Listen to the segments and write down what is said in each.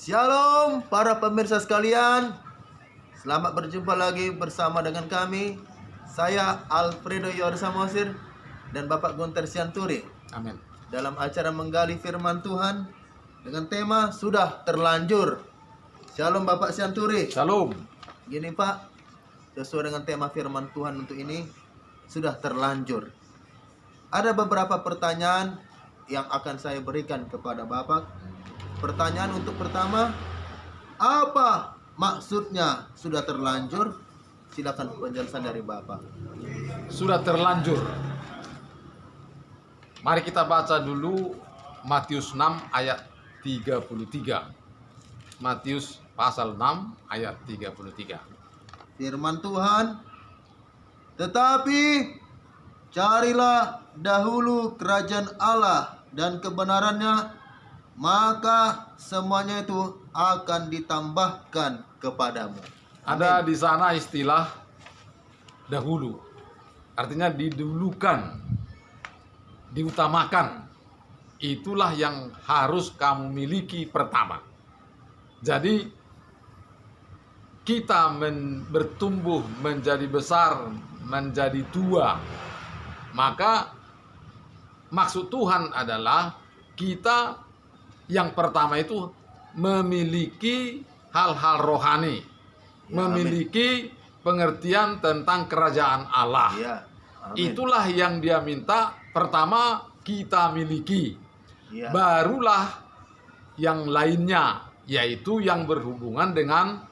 Shalom para pemirsa sekalian. Selamat berjumpa lagi bersama dengan kami. Saya Alfredo Yorsamosir dan Bapak Gunter Sianturi. Amin. Dalam acara menggali firman Tuhan dengan tema sudah terlanjur. Shalom Bapak Sianturi. Shalom. Gini Pak, sesuai dengan tema firman Tuhan untuk ini, sudah terlanjur. Ada beberapa pertanyaan yang akan saya berikan kepada Bapak. Pertanyaan untuk pertama, apa maksudnya sudah terlanjur? Silakan penjelasan dari Bapak. Sudah terlanjur. Mari kita baca dulu Matius 6 ayat 33. Matius pasal 6 ayat 33. Firman Tuhan, tetapi carilah dahulu kerajaan Allah dan kebenarannya, maka semuanya itu akan ditambahkan kepadamu. Ada di sana istilah dahulu. Artinya didulukan, diutamakan. Itulah yang harus kamu miliki pertama. Jadi kita bertumbuh menjadi besar, menjadi tua. Maka maksud Tuhan adalah kita yang pertama itu memiliki hal-hal rohani, memiliki pengertian tentang kerajaan Allah. Ya, itulah yang Dia minta pertama kita miliki. ya. Barulah yang lainnya, yaitu yang berhubungan dengan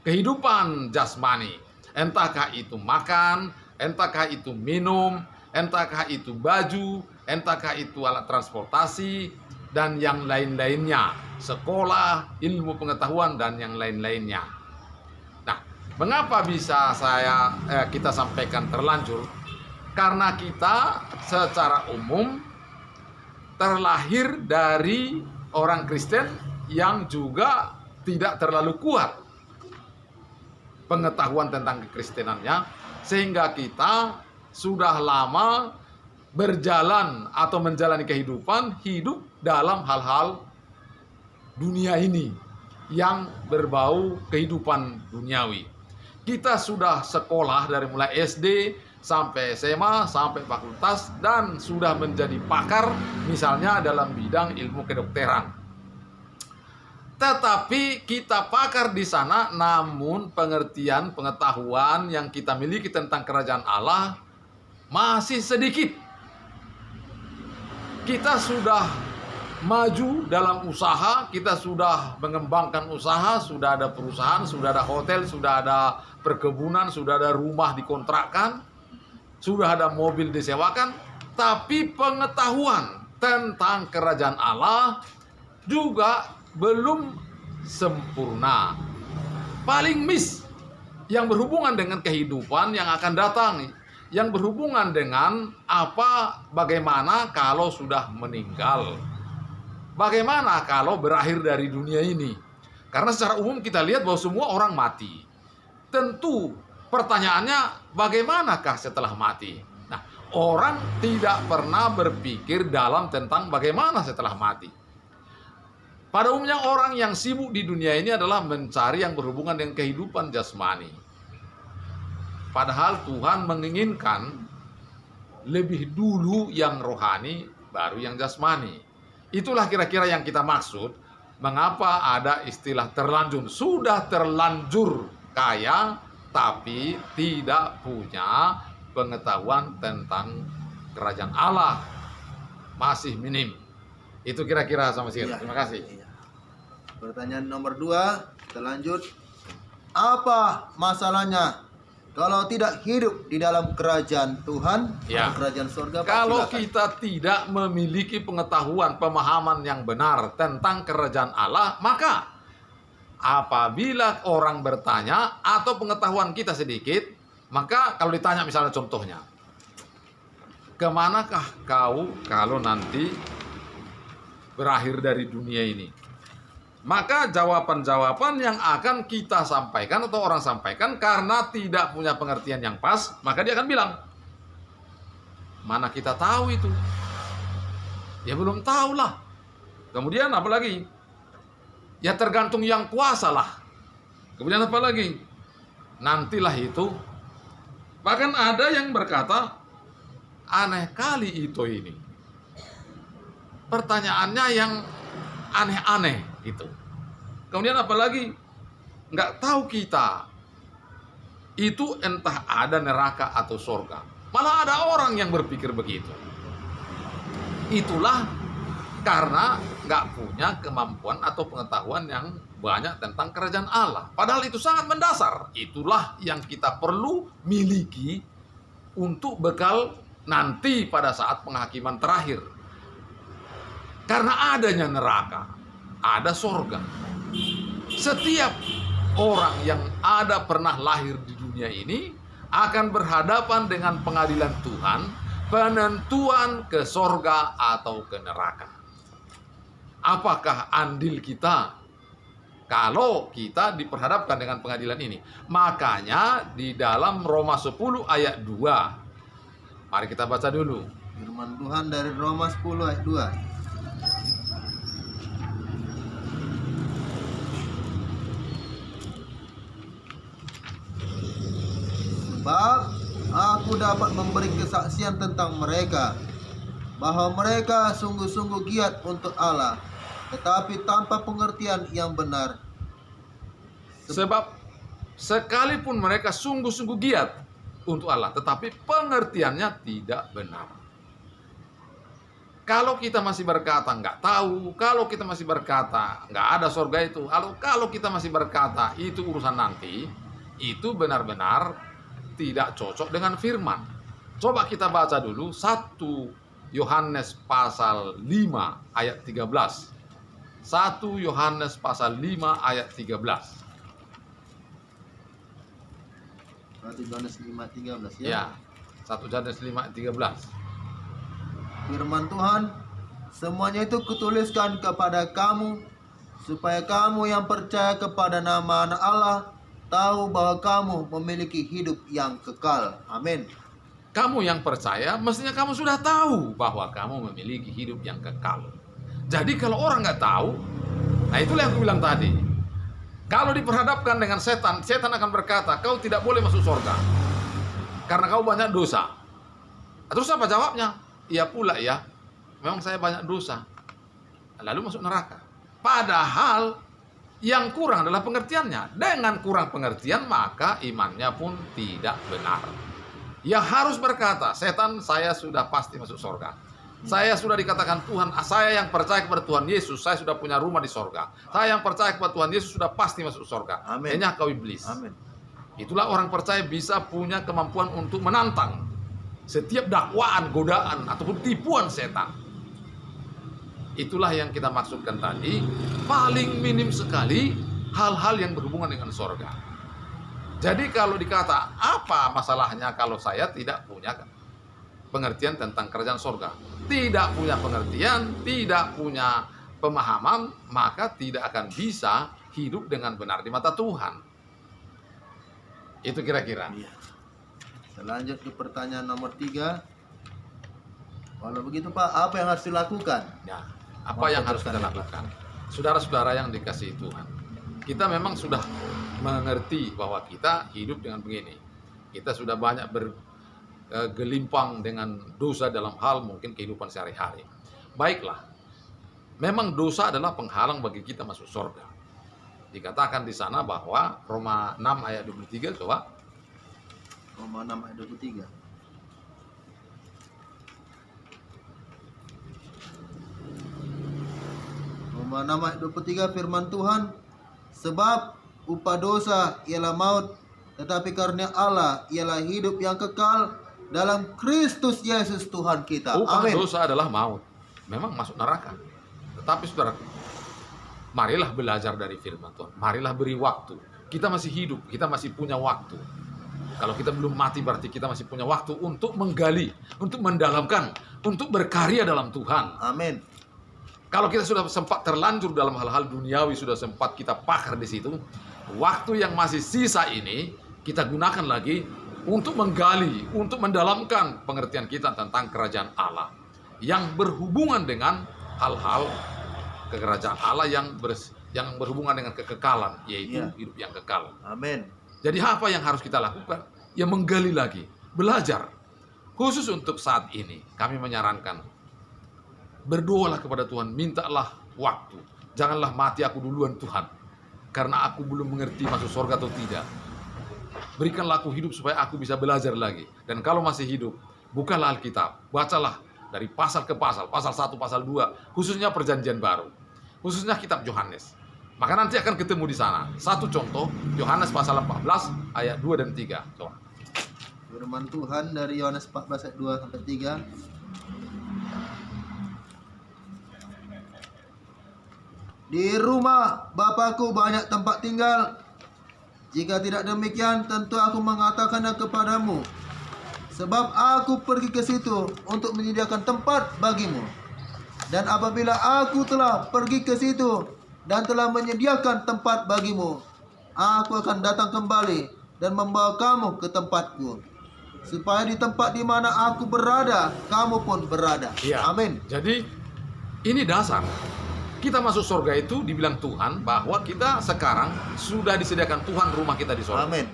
kehidupan jasmani. Entahkah itu makan, entahkah itu minum, entahkah itu baju, entahkah itu alat transportasi, dan yang lain-lainnya, sekolah, ilmu pengetahuan, dan yang lain-lainnya. Nah, mengapa bisa kita sampaikan terlanjur? Karena kita secara umum terlahir dari orang Kristen yang juga tidak terlalu kuat pengetahuan tentang kekristenannya, sehingga kita sudah lama berjalan atau menjalani kehidupan hidup dalam hal-hal dunia ini yang berbau kehidupan duniawi. Kita sudah sekolah dari mulai SD sampai SMA, sampai fakultas, dan sudah menjadi pakar misalnya dalam bidang ilmu kedokteran. Tetapi kita pakar di sana, namun pengertian, pengetahuan yang kita miliki tentang kerajaan Allah masih sedikit. Kita sudah maju dalam usaha, kita sudah mengembangkan usaha, sudah ada perusahaan, sudah ada hotel, sudah ada perkebunan, sudah ada rumah dikontrakkan, sudah ada mobil disewakan, tapi pengetahuan tentang kerajaan Allah juga belum sempurna. Paling miss yang berhubungan dengan kehidupan yang akan datang, yang berhubungan dengan bagaimana kalau sudah meninggal, bagaimana kalau berakhir dari dunia ini. Karena secara umum kita lihat bahwa semua orang mati. Tentu pertanyaannya, bagaimanakah setelah mati? Nah, orang tidak pernah berpikir dalam tentang bagaimana setelah mati. Pada umumnya orang yang sibuk di dunia ini adalah mencari yang berhubungan dengan kehidupan jasmani. Padahal Tuhan menginginkan lebih dulu yang rohani, baru yang jasmani. Itulah kira-kira yang kita maksud, mengapa ada istilah terlanjur. Sudah terlanjur kaya, tapi tidak punya pengetahuan tentang kerajaan Allah. Masih minim. Itu kira-kira sama sekali. Terima kasih. Pertanyaan nomor 2, terlanjur. Apa masalahnya kalau tidak hidup di dalam kerajaan Tuhan, Ya. kerajaan surga? Kalau silakan. kita tidak memiliki pengetahuan, pemahaman yang benar tentang kerajaan Allah, maka apabila orang bertanya atau pengetahuan kita sedikit, maka kalau ditanya misalnya contohnya, kemanakah kau kalau nanti berakhir dari dunia ini? Maka jawaban-jawaban yang akan kita sampaikan atau orang sampaikan karena tidak punya pengertian yang pas, maka dia akan bilang, mana kita tahu itu? Ya belum tahu lah. Kemudian apa lagi? Ya tergantung yang kuasa lah. Kemudian apa lagi? Nantilah itu. Bahkan ada yang berkata, aneh kali itu ini. Pertanyaannya yang aneh-aneh gitu. Kemudian apa lagi? Nggak tahu kita itu entah ada neraka atau surga. Malah ada orang yang berpikir begitu. Itulah karena nggak punya kemampuan atau pengetahuan yang banyak tentang kerajaan Allah. Padahal itu sangat mendasar. Itulah yang kita perlu miliki untuk bekal nanti pada saat penghakiman terakhir. Karena adanya neraka, ada surga. Setiap orang yang ada pernah lahir di dunia ini akan berhadapan dengan pengadilan Tuhan, penentuan ke surga atau ke neraka. Apakah andil kita kalau kita diperhadapkan dengan pengadilan ini? Makanya di dalam Roma 10 ayat 2. Mari kita baca dulu. Firman Tuhan dari Roma 10 ayat 2. Sebab aku dapat memberi kesaksian tentang mereka, bahwa mereka sungguh-sungguh giat untuk Allah, tetapi tanpa pengertian yang benar. Sebab sekalipun mereka sungguh-sungguh giat untuk Allah, tetapi pengertiannya tidak benar. Kalau kita masih berkata nggak tahu, kalau kita masih berkata nggak ada surga itu, kalau kita masih berkata itu urusan nanti, itu benar-benar tidak cocok dengan firman. Coba kita baca dulu 1 Yohanes pasal 5 ayat 13. 1 Yohanes pasal 5 ayat 13. 1 Yohanes 5:13 Ya, 1 Yohanes 5:13. Firman Tuhan, semuanya itu kutuliskan kepada kamu, supaya kamu yang percaya kepada nama Anak Allah tahu bahwa kamu memiliki hidup yang kekal. Amin. Kamu yang percaya, mestinya kamu sudah tahu bahwa kamu memiliki hidup yang kekal. Jadi kalau orang nggak tahu, nah itulah yang aku bilang tadi. Kalau diperhadapkan dengan setan, setan akan berkata, kau tidak boleh masuk surga karena kau banyak dosa. Terus apa jawabnya? Iya pula ya, memang saya banyak dosa. Lalu masuk neraka. Padahal yang kurang adalah pengertiannya. Dengan kurang pengertian, maka imannya pun tidak benar. Ya harus berkata, setan saya sudah pasti masuk surga. Saya sudah dikatakan Tuhan, saya yang percaya kepada Tuhan Yesus, saya sudah punya rumah di surga. Saya yang percaya kepada Tuhan Yesus sudah pasti masuk surga. Amin. Enyah kau iblis. Amin. Itulah orang percaya bisa punya kemampuan untuk menantang setiap dakwaan, godaan, ataupun tipuan setan. Itulah yang kita maksudkan tadi, paling minim sekali hal-hal yang berhubungan dengan surga. Jadi kalau dikata, apa masalahnya kalau saya tidak punya pengertian tentang kerajaan surga? Tidak punya pengertian, tidak punya pemahaman, maka tidak akan bisa hidup dengan benar di mata Tuhan. Itu kira-kira. Iya. Selanjut ke pertanyaan nomor 3. Kalau begitu Pak, apa yang harus dilakukan? Ya, apa yang harus kita lakukan? Saudara-saudara yang dikasihi Tuhan, kita memang sudah mengerti bahwa kita hidup dengan begini. Kita sudah banyak bergelimpang dengan dosa dalam hal mungkin kehidupan sehari-hari. Baiklah, memang dosa adalah penghalang bagi kita masuk surga. Dikatakan di sana bahwa Roma 6 ayat 23, coba. Roma 6 ayat 23. Roma 6 ayat 23 firman Tuhan, sebab upah dosa ialah maut, tetapi karunia Allah ialah hidup yang kekal dalam Kristus Yesus Tuhan kita. Upah Amin. dosa adalah maut. Memang masuk neraka. Tetapi saudara, marilah belajar dari firman Tuhan. Marilah beri waktu. Kita masih hidup, kita masih punya waktu. Kalau kita belum mati berarti kita masih punya waktu untuk menggali, untuk mendalamkan, untuk berkarya dalam Tuhan. Amin. Kalau kita sudah sempat terlanjur dalam hal-hal duniawi, sudah sempat kita pakar di situ, waktu yang masih sisa ini kita gunakan lagi untuk menggali, untuk mendalamkan pengertian kita tentang kerajaan Allah yang berhubungan dengan hal-hal kerajaan Allah yang yang berhubungan dengan kekekalan, yaitu Iya. hidup yang kekal. Amin. Jadi apa yang harus kita lakukan? Ya menggali lagi, belajar. Khusus untuk saat ini, kami menyarankan, berdoalah kepada Tuhan, mintalah waktu. Janganlah mati aku duluan Tuhan, karena aku belum mengerti masuk surga atau tidak. Berikanlah aku hidup supaya aku bisa belajar lagi. Dan kalau masih hidup, bukalah Alkitab, bacalah dari pasal ke pasal, pasal 1, pasal 2, khususnya perjanjian baru, khususnya kitab Yohanes. Maka nanti akan ketemu di sana. Satu contoh, Yohanes pasal 14 ayat 2 dan 3. Coba. Firman Tuhan dari Yohanes 14 ayat 2 sampai 3. Di rumah Bapakku banyak tempat tinggal. Jika tidak demikian, tentu aku mengatakannya kepadamu. Sebab aku pergi ke situ untuk menyediakan tempat bagimu. Dan apabila aku telah pergi ke situ dan telah menyediakan tempat bagimu, aku akan datang kembali dan membawa kamu ke tempatku, supaya di tempat di mana aku berada, kamu pun berada. Iya. Amin. Jadi ini dasar. Kita masuk surga itu dibilang Tuhan bahwa kita sekarang sudah disediakan Tuhan rumah kita di surga. Amin.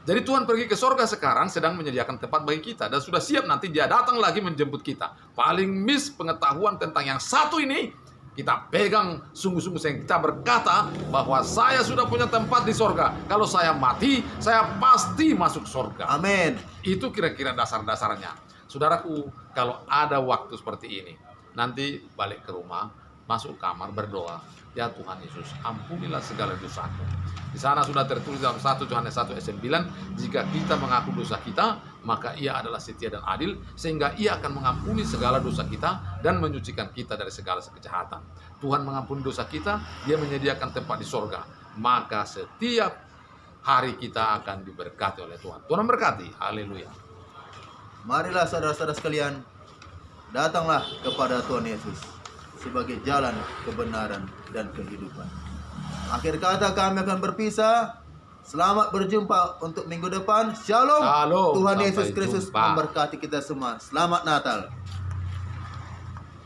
Jadi Tuhan pergi ke surga sekarang sedang menyediakan tempat bagi kita dan sudah siap nanti Dia datang lagi menjemput kita. Paling miss pengetahuan tentang yang satu ini kita pegang sungguh-sungguh, sehingga kita berkata bahwa saya sudah punya tempat di surga. Kalau saya mati, saya pasti masuk surga. Amin. Itu kira-kira dasar-dasarnya. Saudaraku, kalau ada waktu seperti ini, nanti balik ke rumah, masuk kamar, berdoa, ya Tuhan Yesus, ampunilah segala dosaku. Di sana sudah tertulis dalam 1 Yohanes 1 ayat 9, jika kita mengaku dosa kita, maka Ia adalah setia dan adil, sehingga Ia akan mengampuni segala dosa kita dan menyucikan kita dari segala kejahatan. Tuhan mengampuni dosa kita, Dia menyediakan tempat di sorga. Maka setiap hari kita akan diberkati oleh Tuhan. Tuhan memberkati. Haleluya. Marilah saudara-saudara sekalian, datanglah kepada Tuhan Yesus sebagai jalan kebenaran dan kehidupan. Akhir kata kami akan berpisah. Selamat berjumpa untuk minggu depan. Shalom. Shalom. Tuhan Sampai Yesus Kristus jumpa. memberkati kita semua. Selamat Natal.